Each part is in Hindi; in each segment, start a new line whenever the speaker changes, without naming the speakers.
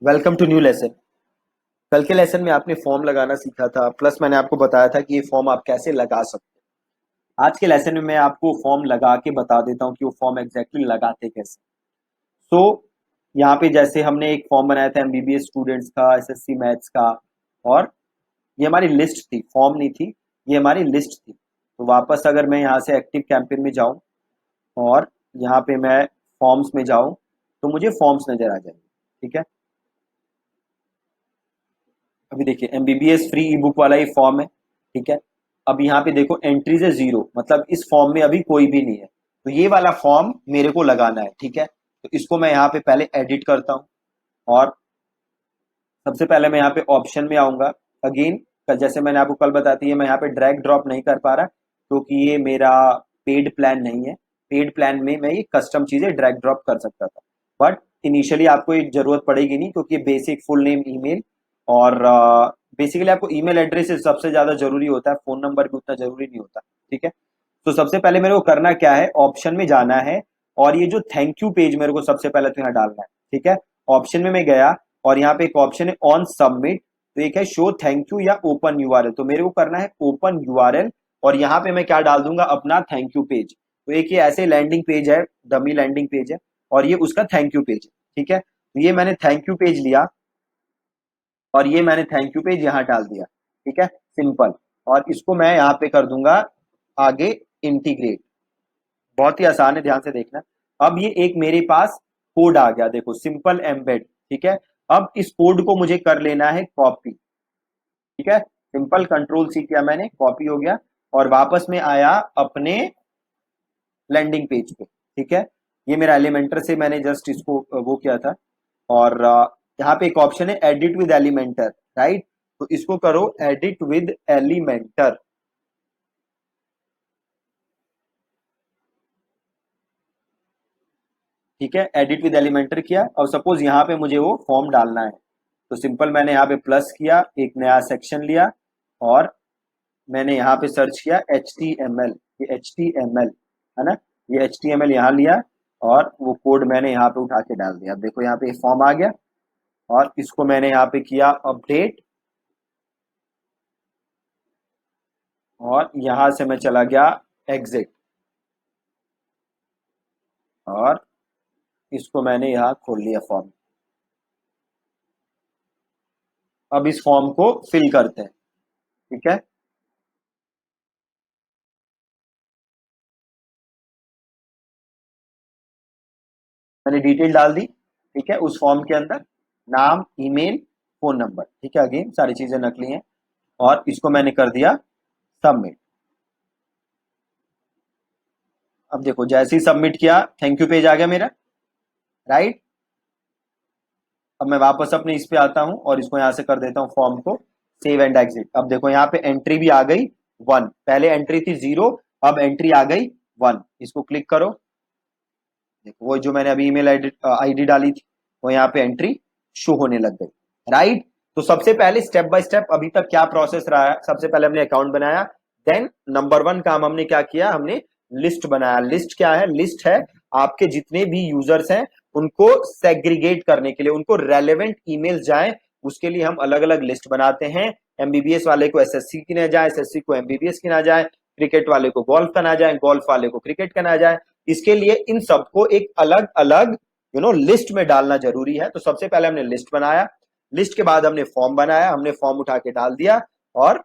Welcome to new lesson. कल के लेसन में आपने फॉर्म लगाना सीखा था, प्लस मैंने आपको बताया था कि ये फॉर्म आप कैसे लगा सकते हैं। आज के लेसन में मैं आपको फॉर्म लगा के बता देता हूँ कि वो फॉर्म एग्जैक्टली लगाते कैसे। सो यहाँ पे जैसे हमने एक फॉर्म बनाया था एमबीबीएस स्टूडेंट्स का, एसएससी मैथ्स का, और ये हमारी लिस्ट थी, फॉर्म नहीं थी, ये हमारी लिस्ट थी। तो वापस अगर मैं यहाँ से एक्टिव कैंपेन में जाऊँ और यहाँ पे मैं फॉर्म्स में जाऊँ तो मुझे फॉर्म्स नजर आ जाएंगे। ठीक है, अभी देखिए एमबीबीएस फ्री ई बुक वाला ही फॉर्म है। ठीक है, अब यहाँ पे देखो एंट्रीज है जीरो, मतलब इस फॉर्म में अभी कोई भी नहीं है, तो ये वाला फॉर्म मेरे को लगाना है। ठीक है, तो इसको मैं यहाँ पे पहले एडिट करता हूँ और सबसे पहले मैं यहाँ पे ऑप्शन में आऊंगा। अगेन जैसे मैंने आपको कल बताती है, मैं यहाँ पे ड्रैग ड्रॉप नहीं कर पा रहा क्योंकि ये मेरा पेड प्लान नहीं है। पेड प्लान में मैं ये कस्टम चीजें ड्रैग ड्रॉप कर सकता था, बट इनिशियली आपको ये जरूरत पड़ेगी नहीं क्योंकि बेसिक फुल नेम ईमेल और बेसिकली आपको ईमेल एड्रेस सबसे ज्यादा जरूरी होता है, फोन नंबर भी उतना जरूरी नहीं होता। ठीक है, तो सबसे पहले मेरे को करना क्या है, ऑप्शन में जाना है और ये जो थैंक यू पेज मेरे को सबसे पहले तो यहाँ डालना है। ठीक है, ऑप्शन में मैं गया और यहाँ पे एक ऑप्शन है ऑन सबमिट, तो एक है शो थैंक यू या ओपन यूआरएल, तो मेरे को करना है ओपन यूआरएल और यहाँ पे मैं क्या डाल दूंगा, अपना थैंक यू पेज। तो एक ये ऐसे लैंडिंग पेज है, डमी लैंडिंग पेज है और ये उसका थैंक यू पेज है। ठीक है, तो ये मैंने थैंक यू पेज लिया और ये मैंने थैंक यू पेज यहाँ डाल दिया। ठीक है, सिंपल। और इसको मैं यहाँ पे कर दूंगा आगे इंटीग्रेट। बहुत ही आसान है, ध्यान से देखना। अब ये एक मेरे पास कोड आ गया, देखो सिंपल एम्बेड। ठीक है, अब इस कोड को मुझे कर लेना है कॉपी। ठीक है, सिंपल कंट्रोल सी किया मैंने, कॉपी हो गया और वापस में आया अपने लैंडिंग पेज पे। ठीक है, ये मेरा एलिमेंटर से मैंने जस्ट इसको वो किया था और यहाँ पे एक ऑप्शन है एडिट विद एलिमेंटर, राइट, तो इसको करो एडिट विद एलिमेंटर। ठीक है, एडिट विद एलिमेंटर किया और सपोज यहाँ पे मुझे वो फॉर्म डालना है, तो सिंपल मैंने यहाँ पे प्लस किया, एक नया सेक्शन लिया और मैंने यहाँ पे सर्च किया एच टी एम एल, ये एच टी एम एल है ना, ये एच टी एम एल यहाँ लिया और वो कोड मैंने यहाँ पे उठा के डाल दिया। अब देखो यहाँ पे फॉर्म आ गया और इसको मैंने यहाँ पे किया अपडेट और यहाँ से मैं चला गया एग्जिट और इसको मैंने यहाँ खोल लिया फॉर्म। अब इस फॉर्म को फिल करते हैं। ठीक है, मैंने डिटेल डाल दी। ठीक है, उस फॉर्म के अंदर नाम, ईमेल, फोन नंबर। ठीक है, अगेन सारी चीजें नकली हैं और इसको मैंने कर दिया सबमिट। अब देखो जैसे ही सबमिट किया थैंक यू पेज आ गया मेरा, राइट। अब मैं वापस अपने इस पे आता हूं और इसको यहां से कर देता हूं फॉर्म को सेव एंड एग्जिट। अब देखो यहाँ पे एंट्री भी आ गई 1, पहले एंट्री थी 0, अब एंट्री आ गई 1। इसको क्लिक करो, देखो वो जो मैंने अभी ईमेल आईडी डाली थी वो यहाँ पे एंट्री शो होने लग गई, राइट। तो सबसे पहले स्टेप बाय स्टेप अभी तक क्या प्रोसेस रहा है, सबसे पहले हमने अकाउंट बनाया, देन नंबर 1 काम हमने क्या किया, हमने लिस्ट बनाया। लिस्ट क्या है, लिस्ट है आपके जितने भी यूजर्स हैं उनको सेग्रीगेट करने के लिए, उनको रेलेवेंट ईमेल जाए उसके लिए हम अलग अलग लिस्ट बनाते हैं। एमबीबीएस वाले को एसएससी की ना जाए, एसएससी को एमबीबीएस की ना जाए, क्रिकेट वाले को गोल्फ का ना जाए, गोल्फ वाले को क्रिकेट का ना जाए। इसके लिए इन सबको एक अलग अलग लिस्ट में डालना जरूरी है। तो सबसे पहले हमने लिस्ट बनाया, लिस्ट के बाद हमने फॉर्म बनाया, हमने फॉर्म उठा के डाल दिया और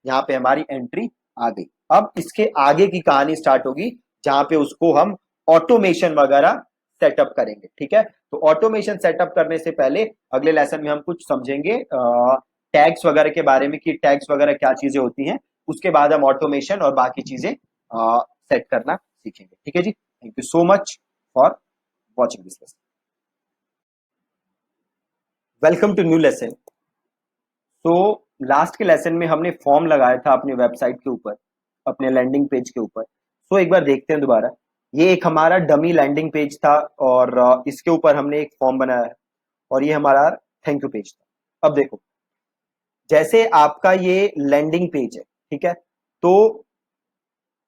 यहाँ पे हमारी एंट्री आ गई। अब इसके आगे की कहानी स्टार्ट होगी जहां पे उसको हम ऑटोमेशन वगैरह सेटअप करेंगे। ठीक है, तो ऑटोमेशन सेटअप करने से पहले अगले लेसन में हम कुछ समझेंगे टैग्स वगैरह के बारे में कि टैग्स वगैरह क्या चीजें होती हैं। उसके बाद हम ऑटोमेशन और बाकी चीजें सेट करना सीखेंगे। ठीक है जी, thank you so much for watching this lesson. Welcome to new lesson. तो लास्ट के लेसन में हमने फॉर्म लगाया था अपनी वेबसाइट के ऊपर, अपने लैंडिंग पेज के ऊपर। तो एक बार देखते हैं दोबारा, ये एक हमारा डमी लैंडिंग पेज था और इसके ऊपर हमने एक फॉर्म बनाया है और ये हमारा थैंक यू पेज था। अब देखो जैसे आपका ये लैंडिंग पेज है, ठीक है, तो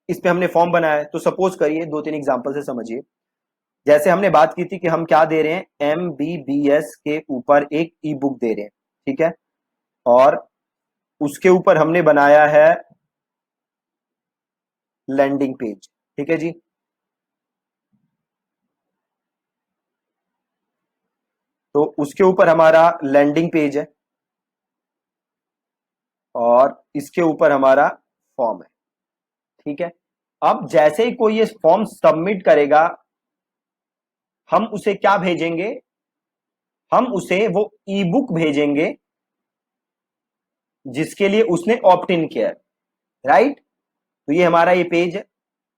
इस पे हमने फॉर्म बनाया है। तो सपोज करिए, 2-3 एग्जांपल से समझिए। जैसे हमने बात की थी कि हम क्या दे रहे हैं, एमबीबीएस के ऊपर एक ई बुक दे रहे हैं, ठीक है, और उसके ऊपर हमने बनाया है लैंडिंग पेज, ठीक है जी। तो उसके ऊपर हमारा लैंडिंग पेज है और इसके ऊपर हमारा फॉर्म है, ठीक है। अब जैसे ही कोई ये फॉर्म सबमिट करेगा, हम उसे क्या भेजेंगे, हम उसे वो ई बुक भेजेंगे जिसके लिए उसने ऑप्ट इन किया है, राइट। तो ये हमारा ये पेज है,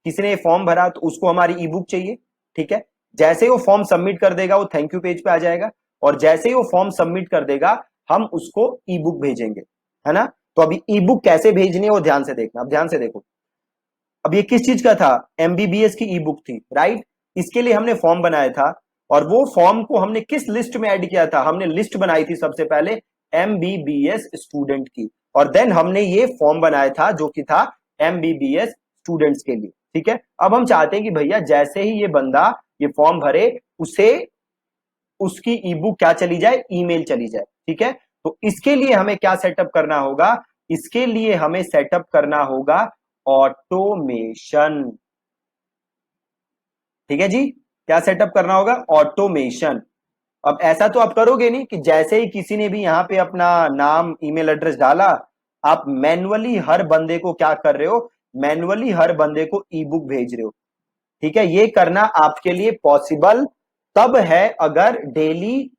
किसी ने फॉर्म भरा तो उसको हमारी ई बुक चाहिए, ठीक है। जैसे ही वो फॉर्म सबमिट कर देगा वो थैंक यू पेज पे आ जाएगा, और जैसे ही वो फॉर्म सबमिट कर देगा हम उसको ई बुक भेजेंगे, है ना। तो अभी ई बुक कैसे भेजनी है वो ध्यान से देखना। अब ध्यान से देखो, अब ये किस चीज का था, एमबीबीएस की ई बुक थी, राइट। इसके लिए हमने फॉर्म बनाया था, और वो फॉर्म को हमने किस लिस्ट में ऐड किया था, हमने लिस्ट बनाई थी सबसे पहले एमबीबीएस स्टूडेंट की, और देन हमने ये फॉर्म बनाया था जो कि था एमबीबीएस स्टूडेंट्स के लिए, ठीक है। अब हम चाहते हैं कि भैया जैसे ही ये बंदा ये फॉर्म भरे, उसे उसकी ई बुक क्या चली जाए, ईमेल चली जाए, ठीक है। तो इसके लिए हमें क्या सेटअप करना होगा, इसके लिए हमें सेटअप करना होगा ऑटोमेशन, ठीक है जी। क्या सेटअप करना होगा, ऑटोमेशन। अब ऐसा तो आप करोगे नहीं कि जैसे ही किसी ने भी यहां पे अपना नाम ईमेल एड्रेस डाला, आप मैन्युअली हर बंदे को क्या कर रहे हो, मैन्युअली हर बंदे को ई बुक भेज रहे हो, ठीक है। ये करना आपके लिए पॉसिबल तब है अगर डेली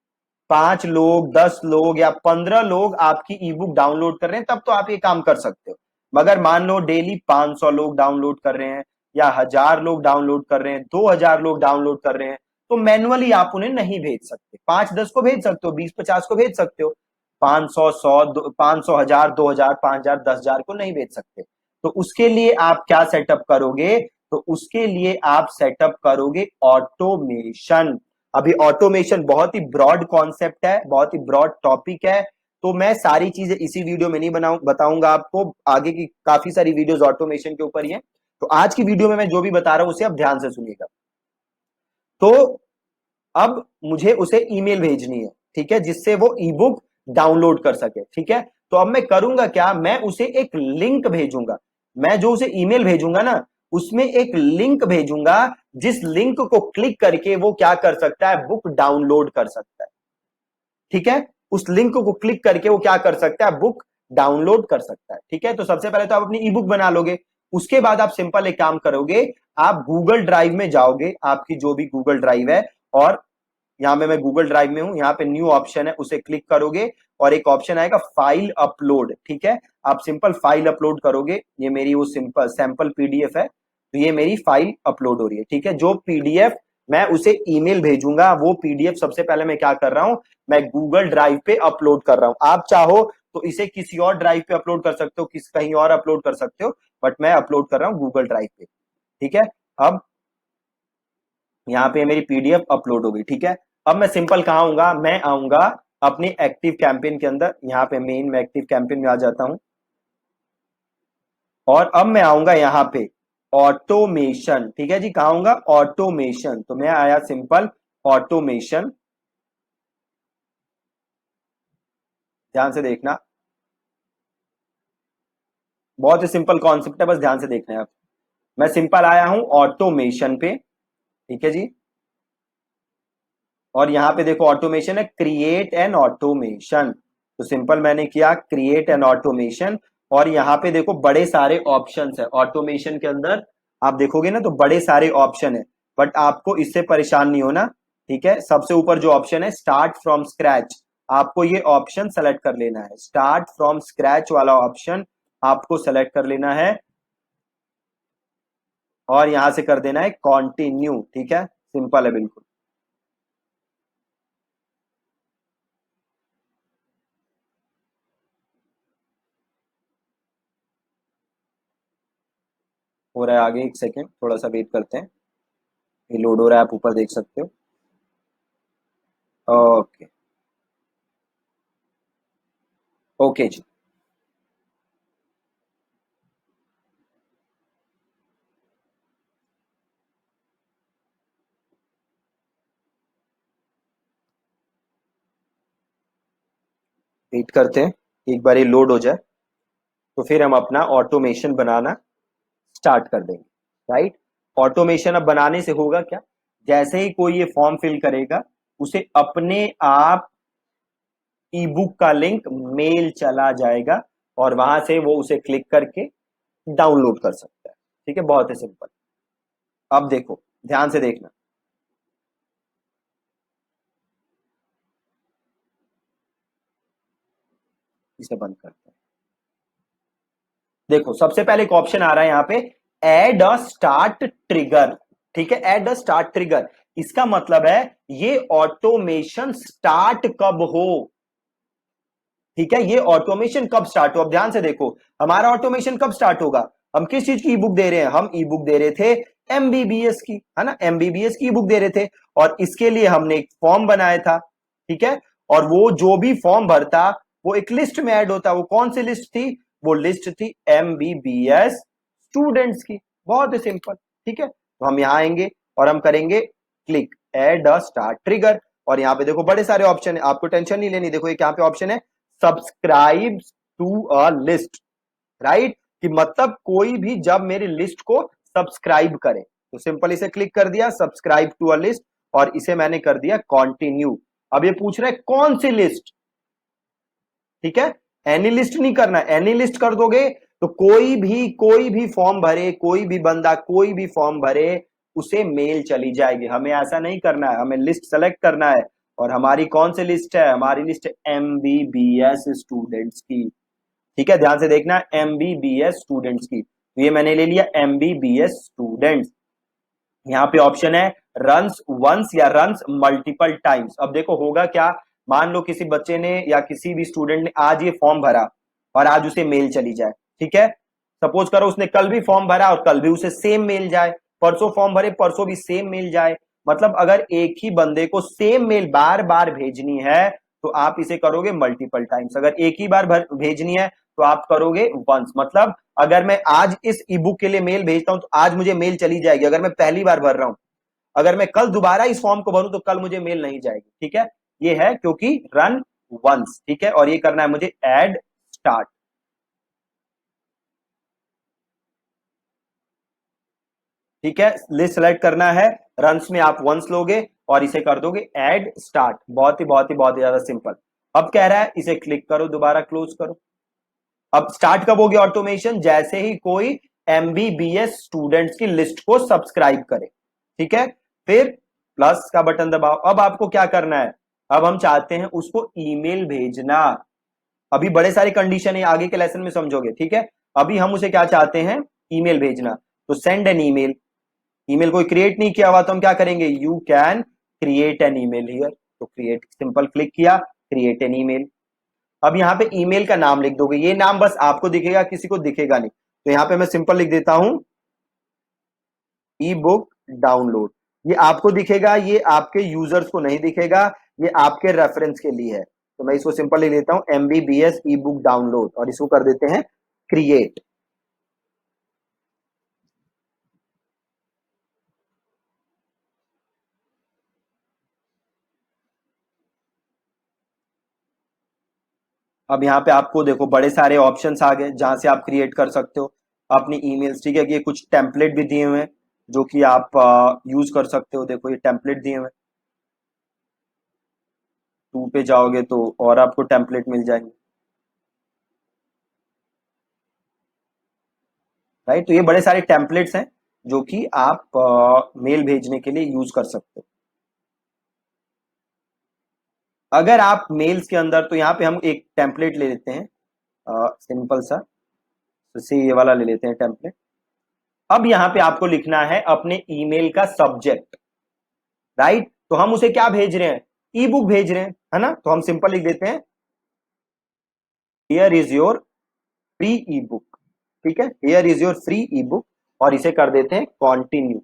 5 लोग, 10 लोग या 15 लोग आपकी ई बुक डाउनलोड कर रहे हैं, तब तो आप ये काम कर सकते हो। मगर मान लो डेली 500 लोग डाउनलोड कर रहे हैं, या 1000 लोग डाउनलोड कर रहे हैं, 2000 लोग डाउनलोड कर रहे हैं, तो मैनुअली आप उन्हें नहीं भेज सकते। 5-10 को भेज सकते हो, 20-50 को भेज सकते हो, 500, 100, 500, 1000, 2000, 5000, 10,000 को नहीं भेज सकते। तो उसके लिए आप क्या सेटअप करोगे, तो उसके लिए आप सेटअप करोगे ऑटोमेशन। अभी ऑटोमेशन बहुत ही ब्रॉड कॉन्सेप्ट है, बहुत ही ब्रॉड टॉपिक है, तो मैं सारी चीजें इसी वीडियो में नहीं बताऊंगा आपको, आगे की काफी सारी वीडियोस ऑटोमेशन के ऊपर ही है। तो आज की वीडियो में मैं जो भी बता रहा हूं उसे आप ध्यान से सुनिएगा। तो अब मुझे उसे ईमेल भेजनी है, ठीक है, जिससे वो ई बुक डाउनलोड कर सके, ठीक है। तो अब मैं करूंगा क्या, मैं उसे एक लिंक भेजूंगा, मैं जो उसे ईमेल भेजूंगा ना, उसमें एक लिंक भेजूंगा, जिस लिंक को क्लिक करके वो क्या कर सकता है, बुक डाउनलोड कर सकता है, ठीक है। उस लिंक को क्लिक करके वो क्या कर सकता है, बुक डाउनलोड कर सकता है, ठीक है। तो सबसे पहले तो आप अपनी ई बुक बना लोगे, उसके बाद आप सिंपल एक काम करोगे, आप गूगल ड्राइव में जाओगे, आपकी जो भी गूगल ड्राइव है, और यहां पे मैं गूगल ड्राइव में हूं, यहाँ पे न्यू ऑप्शन है, उसे क्लिक करोगे और एक ऑप्शन आएगा फाइल अपलोड, ठीक है। आप सिंपल फाइल अपलोड करोगे, ये मेरी वो सिंपल सैंपल पीडीएफ है, तो ये मेरी फाइल अपलोड हो रही है, ठीक है। जो पीडीएफ मैं उसे ईमेल भेजूंगा, वो पीडीएफ सबसे पहले मैं क्या कर रहा हूं, मैं गूगल ड्राइव पे अपलोड कर रहा हूं। आप चाहो तो इसे किसी और ड्राइव पे अपलोड कर सकते हो, किस कहीं और अपलोड कर सकते हो, बट मैं अपलोड कर रहा हूं गूगल ड्राइव पे, ठीक है। अब यहाँ पे मेरी पीडीएफ अपलोड हो गई, ठीक है। अब मैं सिंपल कहाँ आऊंगा, मैं आऊंगा अपने एक्टिव कैंपेन के अंदर, यहाँ पे मेन मैं एक्टिव कैंपेन में आ जाता हूं, और अब मैं आऊंगा यहाँ पे ऑटोमेशन, ठीक है जी। कहाँ आऊंगा, ऑटोमेशन, तो मैं आया सिंपल ऑटोमेशन, ध्यान से देखना, बहुत ही सिंपल कॉन्सेप्ट है, बस ध्यान से देखना है आप। मैं सिंपल आया हूं ऑटोमेशन पे, ठीक है जी। और यहाँ पे देखो ऑटोमेशन है, क्रिएट एन ऑटोमेशन, तो सिंपल मैंने किया क्रिएट एन ऑटोमेशन, और यहाँ पे देखो बड़े सारे ऑप्शंस है ऑटोमेशन के अंदर, आप देखोगे ना तो बड़े सारे ऑप्शन है, बट आपको इससे परेशान नहीं होना, ठीक है। सबसे ऊपर जो ऑप्शन है स्टार्ट फ्रॉम स्क्रैच, आपको ये ऑप्शन सेलेक्ट कर लेना है, स्टार्ट फ्रॉम स्क्रैच वाला ऑप्शन आपको सेलेक्ट कर लेना है, और यहां से कर देना है कॉन्टिन्यू, ठीक है, सिंपल है बिल्कुल। हो रहा है आगे, एक सेकेंड थोड़ा सा वेट करते हैं, ये लोड हो रहा है, आप ऊपर देख सकते हो। ओके, ओके जी। वेट करते हैं एक बार ये लोड हो जाए, तो फिर हम अपना ऑटोमेशन बनाना स्टार्ट कर देंगे। राइट, ऑटोमेशन अब बनाने से होगा क्या, जैसे ही कोई ये फॉर्म फिल करेगा उसे अपने आप ई बुक का लिंक मेल चला जाएगा और वहां से वो उसे क्लिक करके डाउनलोड कर सकता है। ठीक है, बहुत ही सिंपल। अब देखो, ध्यान से देखना। इसे बंद करते हैं। देखो, सबसे पहले एक ऑप्शन आ रहा है यहाँ पे, एड अ स्टार्ट ट्रिगर। ठीक है, एड अ स्टार्ट ट्रिगर, इसका मतलब है ये ऑटोमेशन स्टार्ट कब हो। ठीक है, ये ऑटोमेशन कब स्टार्ट हो। अब ध्यान से देखो, हमारा ऑटोमेशन कब स्टार्ट होगा। हम किस चीज की ई बुक दे रहे हैं, हम ई बुक दे रहे थे एमबीबीएस की, है ना, एमबीबीएस की ई बुक दे रहे थे और इसके लिए हमने एक फॉर्म बनाया था। ठीक है, और वो जो भी फॉर्म भरता वो एक लिस्ट में ऐड होता। वो कौन सी लिस्ट थी, वो लिस्ट थी एमबीबीएस स्टूडेंट्स की। बहुत ही सिंपल। ठीक है, तो हम यहां आएंगे और हम करेंगे click add a start trigger, और यहाँ पे देखो बड़े सारे ऑप्शन है, आपको टेंशन नहीं लेनी। देखो एक यहाँ पे ऑप्शन है subscribe to a list. Right, कि मतलब कोई भी जब मेरी लिस्ट को सब्सक्राइब करे, तो सिंपल इसे क्लिक कर दिया सब्सक्राइब टू अ लिस्ट, और इसे मैंने कर दिया कंटिन्यू। अब ये पूछ रहा है कौन सी लिस्ट। ठीक है, एनी लिस्ट नहीं करना, एनी लिस्ट कर दोगे तो कोई भी फॉर्म भरे, कोई भी बंदा कोई भी फॉर्म भरे उसे मेल चली जाएगी। हमें ऐसा नहीं करना है, हमें लिस्ट सेलेक्ट करना है। और हमारी कौन सी लिस्ट है, हमारी लिस्ट है एमबीबीएस स्टूडेंट्स की। ठीक है, ध्यान से देखना, एमबीबीएस स्टूडेंट्स की, तो ये मैंने ले लिया एमबीबीएस स्टूडेंट्स। यहाँ पे ऑप्शन है रन्स वंस या रन्स मल्टीपल टाइम्स। अब देखो होगा क्या, मान लो किसी बच्चे ने या किसी भी स्टूडेंट ने आज ये फॉर्म भरा और आज उसे मेल चली जाए। ठीक है, सपोज करो उसने कल भी फॉर्म भरा और कल भी उसे सेम मेल जाए, परसों फॉर्म भरे परसों भी सेम मेल जाए। मतलब अगर एक ही बंदे को सेम मेल बार बार भेजनी है तो आप इसे करोगे मल्टीपल टाइम्स। अगर एक ही बार भेजनी है तो आप करोगे वंस। मतलब अगर मैं आज इस ई बुक के लिए मेल भेजता हूं तो आज मुझे मेल चली जाएगी, अगर मैं पहली बार भर रहा हूं। अगर मैं कल दोबारा इस फॉर्म को भरूं तो कल मुझे मेल नहीं जाएगी। ठीक है, ये है क्योंकि रन वंस। ठीक है, और ये करना है मुझे एड स्टार्ट। ठीक है, लिस्ट सेलेक्ट करना है, रन्स में आप वंस लोगे और इसे कर दोगे एड स्टार्ट। बहुत ही ज्यादा सिंपल। अब कह रहा है इसे क्लिक करो, दोबारा क्लोज करो। अब स्टार्ट कब होगी ऑटोमेशन, जैसे ही कोई एमबीबीएस स्टूडेंट्स की लिस्ट को सब्सक्राइब करे। ठीक है, फिर प्लस का बटन दबाओ। अब आपको क्या करना है, अब हम चाहते हैं उसको ईमेल भेजना। अभी बड़े सारे कंडीशन है, आगे के लेसन में समझोगे। ठीक है, अभी हम उसे क्या चाहते हैं, ईमेल भेजना। तो सेंड एन ईमेल। ईमेल कोई क्रिएट नहीं किया हुआ तो हम क्या करेंगे, you can create an email here. तो क्रिएट सिंपल क्लिक किया, क्रिएट एन ईमेल। अब यहाँ पे ईमेल का नाम लिख दोगे, ये नाम बस आपको दिखेगा, किसी को दिखेगा नहीं। तो यहाँ पे मैं सिंपल लिख देता हूं ई बुक डाउनलोड। ये आपको दिखेगा, ये आपके यूजर्स को नहीं दिखेगा, ये आपके रेफरेंस के लिए है। तो मैं इसको सिंपल लिख देता हूं एमबीबीएस ई बुक डाउनलोड और इसको कर देते हैं क्रिएट। अब यहाँ पे आपको देखो बड़े सारे ऑप्शंस आ गए जहां से आप क्रिएट कर सकते हो अपनी ईमेल्स। ठीक है, कि ये कुछ टेम्पलेट भी दिए हुए हैं जो कि आप यूज कर सकते हो। देखो ये टेम्पलेट दिए हुए हैं, टू पे जाओगे तो और आपको टेम्पलेट मिल जाएंगे। राइट, तो ये बड़े सारे टेम्पलेट्स हैं जो कि आप मेल भेजने के लिए यूज कर सकते हो। अगर आप मेल्स के अंदर, तो यहाँ पे हम एक टेम्पलेट ले लेते हैं सिंपल सा, तो से ये वाला ले लेते हैं टेम्पलेट। अब यहाँ पे आपको लिखना है अपने ईमेल का सब्जेक्ट। राइट, तो हम उसे क्या भेज रहे हैं, ई बुक भेज रहे हैं, है ना। तो हम सिंपल लिख देते हैं here is your free E book. ठीक है, here is your free E book, और इसे कर देते हैं कॉन्टिन्यू।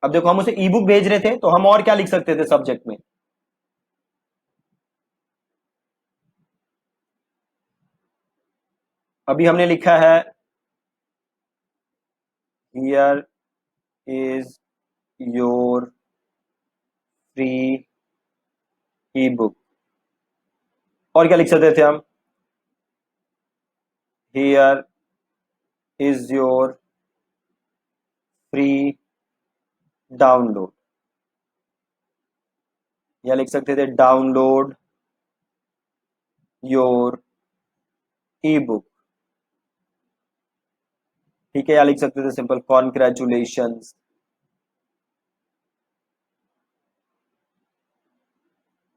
अब देखो हम उसे ई बुक भेज रहे थे तो हम और क्या लिख सकते थे सब्जेक्ट में। अभी हमने लिखा है here is your free E book. और क्या लिख सकते थे हम? Here is your free download, या लिख सकते थे डाउनलोड योर ई बुक। ठीक है, या लिख सकते थे सिंपल कॉन्ग्रेचुलेशन।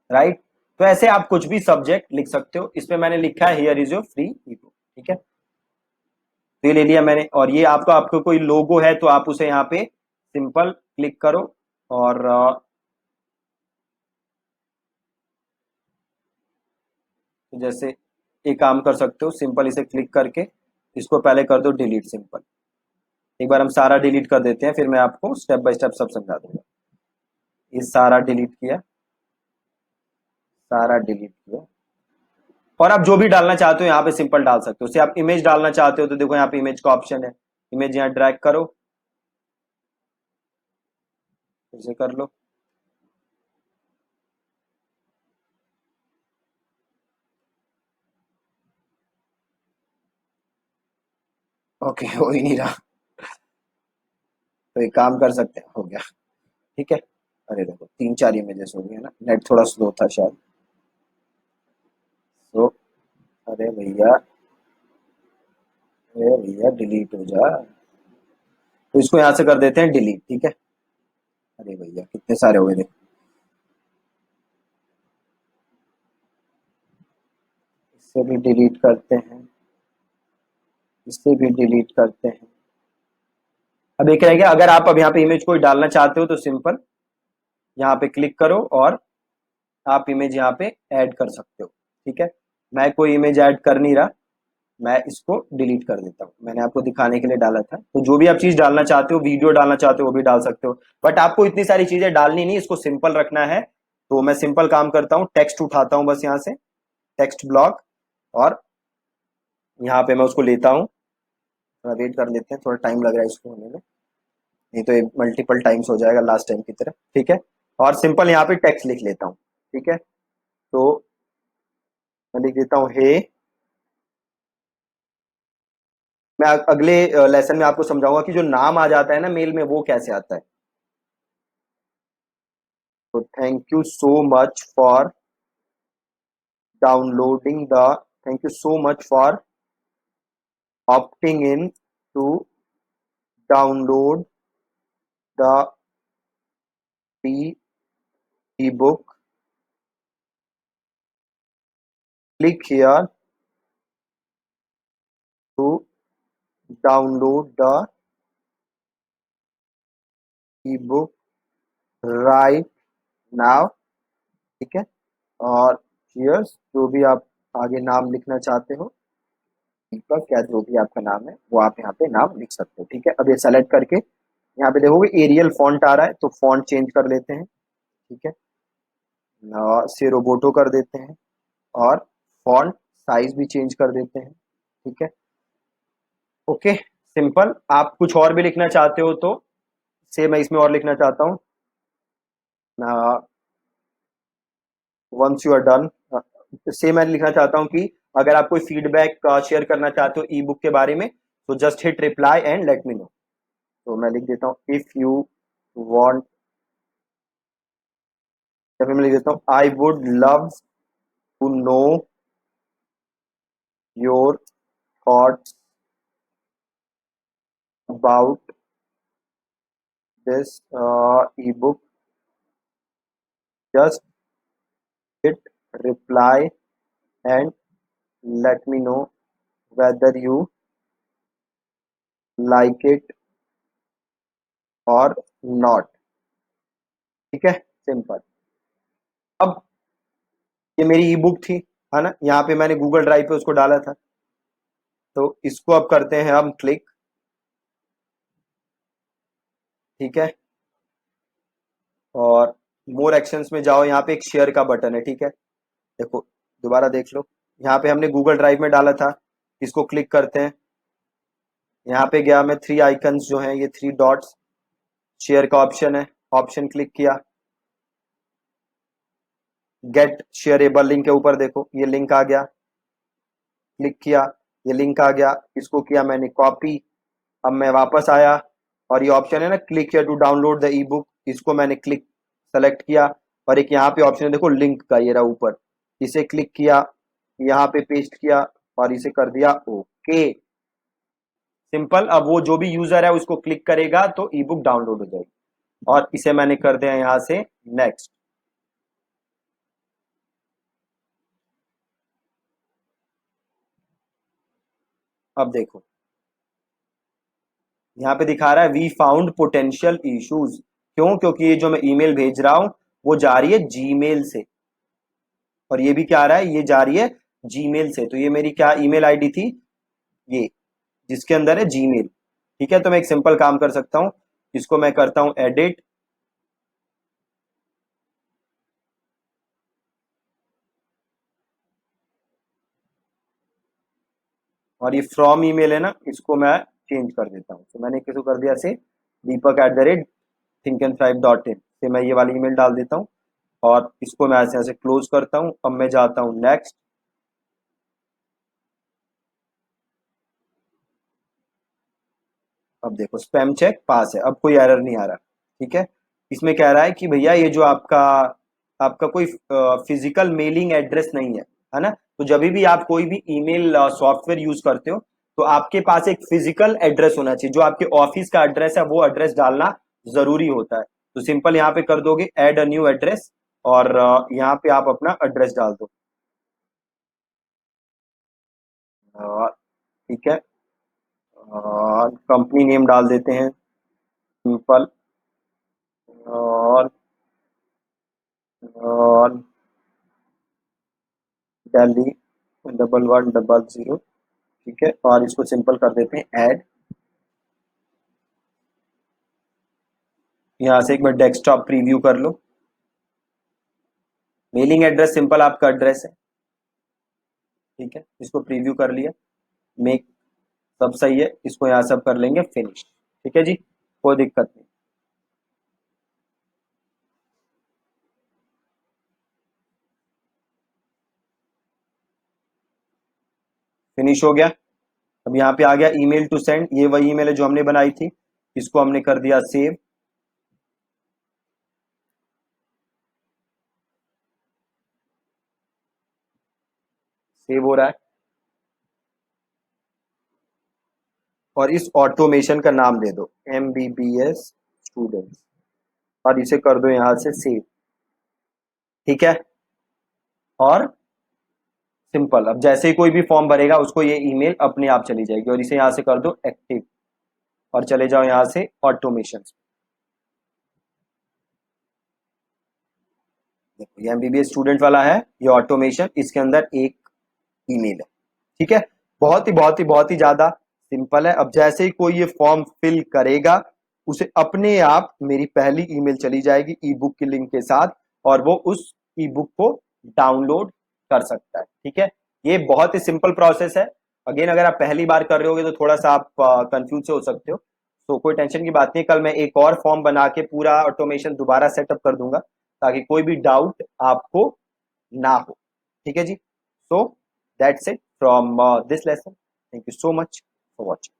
राइट। तो ऐसे आप कुछ भी सब्जेक्ट लिख सकते हो। इसमें मैंने लिखा है here is your free E book. ठीक है, तो ये ले लिया मैंने। और ये आपको आपको कोई लोगो है तो आप उसे यहाँ पे सिंपल क्लिक करो और जैसे एक काम कर सकते हो, सिंपल इसे क्लिक करके इसको पहले कर दो डिलीट सिंपल। एक बार हम सारा डिलीट कर देते हैं, फिर मैं आपको स्टेप बाय स्टेप सब समझा दूंगा। ये सारा डिलीट किया, सारा डिलीट किया। और आप जो भी डालना चाहते हो यहाँ पे सिंपल डाल सकते हो। जैसे आप इमेज डालना चाहते हो तो देखो यहाँ पे इमेज का ऑप्शन है, इमेज यहाँ ड्रैग करो, इसे कर लो। ओके, हो ही नहीं रहा। तो एक काम कर सकते हैं, हो गया। ठीक है। अरे देखो 3-4 इमेजेस हो गए ना, नेट थोड़ा स्लो था शायद। तो अरे भैया, अरे भैया डिलीट हो जा। तो इसको यहाँ से कर देते हैं डिलीट। ठीक है। अरे भैया कितने सारे हो गए देखो। इससे भी डिलीट करते हैं, इससे भी डिलीट करते हैं। अब एक रह गया, अगर आप अब यहाँ पे इमेज कोई डालना चाहते हो तो सिंपल यहाँ पे क्लिक करो और आप इमेज यहाँ पे ऐड कर सकते हो। ठीक है, मैं कोई इमेज ऐड कर नहीं रहा, मैं इसको डिलीट कर देता हूँ। मैंने आपको दिखाने के लिए डाला था। तो जो भी आप चीज डालना चाहते हो, वीडियो डालना चाहते हो वो भी डाल सकते हो, बट आपको इतनी सारी चीजें डालनी नहीं, इसको सिंपल रखना है। तो मैं सिंपल काम करता हूँ, टेक्स्ट उठाता हूँ बस यहाँ से, टेक्स्ट ब्लॉक, और यहाँ पे मैं उसको लेता हूँ। थोड़ा वेट कर लेते हैं, थोड़ा टाइम लग रहा है इसको होने में, नहीं तो ये मल्टीपल टाइम्स हो जाएगा लास्ट टाइम की तरह। ठीक है, और सिंपल यहाँ पे टेक्स्ट लिख लेता हूँ। ठीक है, तो मैं लिख देता हूँ हे। मैं अगले लेसन में आपको समझाऊंगा कि जो नाम आ जाता है ना मेल में, वो कैसे आता है। तो thank you so much for downloading the, thank you so much for opting in to download the free ebook. Click here to download the ebook right now. ठीक है, और cheers, जो भी आप आगे नाम लिखना चाहते हो, दीपक या जो भी आपका नाम है वो आप यहाँ पे नाम लिख सकते हो। ठीक है, अब ये सेलेक्ट करके यहाँ पे देखोगे एरियल फॉन्ट आ रहा है, तो फॉन्ट चेंज कर लेते हैं। ठीक है, से रोबोटो कर देते हैं, और फॉन्ट साइज भी चेंज कर देते हैं। ठीक है, ओके सिंपल। आप कुछ और भी लिखना चाहते हो तो से मैं इसमें और लिखना चाहता हूँ, वंस यू आर डन। से मैं लिखना चाहता हूँ कि अगर आप कोई फीडबैक शेयर करना चाहते हो ई बुक के बारे में, तो just hit reply and let me know. तो मैं लिख देता हूँ इफ यू वांट, या फिर मैं लिख देता हूँ I would love to know your thoughts about this ebook, just hit reply and let me know whether you like it or not। ठीक है, सिंपल। अब ये मेरी ई बुक थी, है ना, यहाँ पे मैंने गूगल ड्राइव पे उसको डाला था। तो इसको अब करते हैं हम क्लिक। ठीक है, और मोर एक्शंस में जाओ, यहाँ पे एक शेयर का बटन है। ठीक है, देखो दोबारा देख लो, यहाँ पे हमने गूगल ड्राइव में डाला था, इसको क्लिक करते हैं। यहाँ पे गया मैं, थ्री आइकन्स जो हैं ये थ्री डॉट्स, शेयर का ऑप्शन है, ऑप्शन क्लिक किया। गेट शेयरेबल लिंक के ऊपर देखो ये लिंक आ गया, क्लिक किया, ये लिंक आ गया, इसको किया मैंने कॉपी। अब मैं वापस आया और ये ऑप्शन है ना click here to download the ebook, इसको मैंने क्लिक सेलेक्ट किया और एक यहाँ पे ऑप्शन है देखो लिंक का, ये रहा ऊपर, इसे क्लिक किया, यहाँ पे पेस्ट किया और इसे कर दिया ओके। सिंपल। अब वो जो भी यूजर है उसको क्लिक करेगा तो ई बुक डाउनलोड हो जाएगी। और इसे मैंने कर दिया यहाँ से नेक्स्ट। अब देखो यहाँ पे दिखा रहा है वी फाउंड पोटेंशियल इश्यूज। क्यों? क्योंकि ये जो मैं ईमेल भेज रहा हूं वो जा रही है जीमेल से, और ये भी क्या आ रहा है, ये जा रही है जीमेल से। तो ये मेरी क्या ईमेल आईडी थी, ये जिसके अंदर है जीमेल। ठीक है, तो मैं एक सिंपल काम कर सकता हूं, इसको मैं करता हूं एडिट, और ये फ्रॉम ईमेल है ना, इसको मैं चेंज कर देता हूँ। तो मैंने किसको कर दिया से deepak@thinkandthrive.in से मैं ये वाली ईमेल डाल देता हूँ और इसको मैं ऐसे ऐसे क्लोज करता हूँ। अब मैं जाता हूँ नेक्स्ट। अब देखो स्पैम चेक पास है, अब कोई एरर नहीं आ रहा। ठीक है, इसमें कह रहा है कि भैया ये जो आपका आपका कोई फिजिकल मेलिंग एड्रेस नहीं है ना। तो जब भी आप कोई भी ईमेल सॉफ्टवेयर यूज करते हो तो आपके पास एक फिजिकल एड्रेस होना चाहिए, जो आपके ऑफिस का एड्रेस है वो एड्रेस डालना जरूरी होता है। तो सिंपल यहाँ पे कर दोगे ऐड अ न्यू एड्रेस और यहाँ पे आप अपना एड्रेस डाल दो। ठीक है, कंपनी नेम डाल देते हैं सिंपल, और और दिल्ली 1110। ठीक है, और इसको सिंपल कर देते हैं ऐड। यहाँ से एक बार डेस्कटॉप प्रीव्यू कर लो। मेलिंग एड्रेस सिंपल आपका एड्रेस है। ठीक है, इसको प्रीव्यू कर लिया, मेक, सब सही है, इसको यहाँ सब कर लेंगे फिनिश। ठीक है जी, कोई दिक्कत नहीं। फिनिश हो गया। अब यहाँ पे आ गया ईमेल टू सेंड, ये वही ईमेल है जो हमने बनाई थी, इसको हमने कर दिया सेव। सेव हो रहा है, और इस ऑटोमेशन का नाम दे दो MBBS स्टूडेंट्स, और इसे कर दो यहाँ से सेव। ठीक है, और सिंपल, अब जैसे ही कोई भी फॉर्म भरेगा उसको ये ईमेल अपने आप चली जाएगी, और इसे यहाँ से कर दो एक्टिव और चले जाओ यहाँ से ऑटोमेशन। देखो ये MBBS स्टूडेंट वाला है, ये ऑटोमेशन, इसके अंदर एक ईमेल है। ठीक है, बहुत ही ज्यादा सिंपल है। अब जैसे ही कोई ये फॉर्म फिल करेगा उसे अपने आप मेरी पहली ईमेल चली जाएगी ई बुक की लिंक के साथ, और वो उस ई बुक को डाउनलोड कर सकता है। ठीक है, ये बहुत ही सिंपल प्रोसेस है। अगेन अगर आप पहली बार कर रहे होगे तो थोड़ा सा आप कंफ्यूज से हो सकते हो, तो कोई टेंशन की बात नहीं, कल मैं एक और फॉर्म बना के पूरा ऑटोमेशन दोबारा सेटअप कर दूंगा ताकि कोई भी डाउट आपको ना हो। ठीक है जी, so that's it from this lesson. Thank you so much for watching.